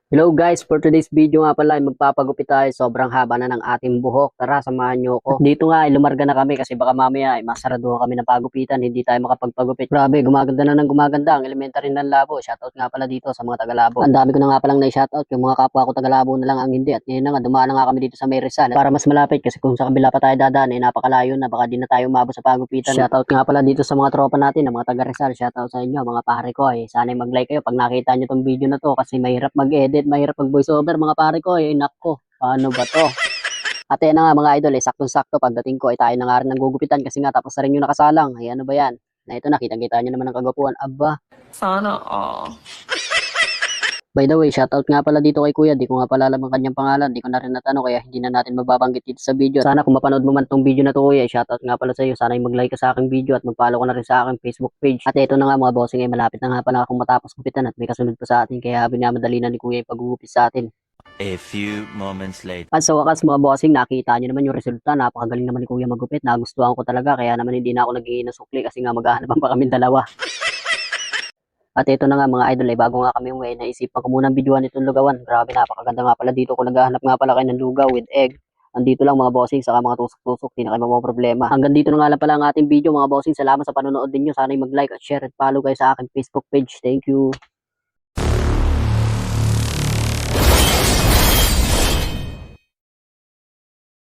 Hello guys, for today's video nga pala ay magpapagupit tayo. Sobrang haba na ng ating buhok. Tara, samahan nyo ako. At dito nga ay lumarga na kami kasi baka mamaya ay masaraduhan kami ng pagupitan. Hindi tayo makapagpagupit. Grabe, gumaganda na ng gumaganda ang elementary ng labo. Shoutout nga pala dito sa mga taga-labo. Ang dami ko na nga palang na-shoutout. Yung mga kapwa ko taga-labo na lang ang hindi. At ngayon na nga, dumaan na nga kami dito sa May Rizal. Para mas malapit kasi kung sa kabila pa tayo dadaan ay napakalayo na. Baka di na tayo umabot sa pagupitan. Shoutout nga pala dito sa mga tropa natin, ng mga taga-Rizal. Shoutout sa inyo, mga pare ko. Sana mag-like kayo pag nakita nyo tong video na to kasi mahirap mag-edit, mahirap mag-voice over mga pare ko. Nako, paano ba to? At yan na nga mga idol, saktong-sakto pagdating ko ay tayo na nga rin ng gugupitan kasi nga tapos na rin yung nakasalang. Ano ba yan? Na ito na, kita-kita nyo naman ang kagwapuan. Aba. Sana all. By the way, shoutout nga pala dito kay Kuya. Di ko nga pala alam ang kanyang pangalan. Di ko na rin natanong kaya hindi na natin mababanggit dito sa video. Sana kung mapanood mo man tong video na to Kuya, shoutout nga pala sa iyo. Sana yung mag-like ka sa aking video at mag-follow ka na rin sa aking Facebook page. At ito na nga mga bossing ay malapit na nga pala akong matapos gupitan at may kasunod pa sa atin. Kaya binamadali na ni Kuya yung pag-ugupit sa atin. A few moments later. At sa wakas mga bossing, nakita nyo naman yung resulta. Napakagaling naman ni Kuya magupit. Nagustuhan ko talaga. Kaya naman hindi na ako naghihingi ng sukli kasi nga maghahanapan pa kami dalawa. At ito na nga mga idol, ay bago nga kami umuwi, naisipan ko munang videoan itong lugawan. Grabe, napakaganda nga pala dito. Kung naghahanap nga pala kayo ng lugaw with egg, andito lang mga bossing, saka mga tusok-tusok, di na kayo problema. Hanggang dito na nga lang pala ang ating video mga bossing. Salamat sa panonood ninyo. Sana mag-like at share at follow kayo sa aking Facebook page. Thank you.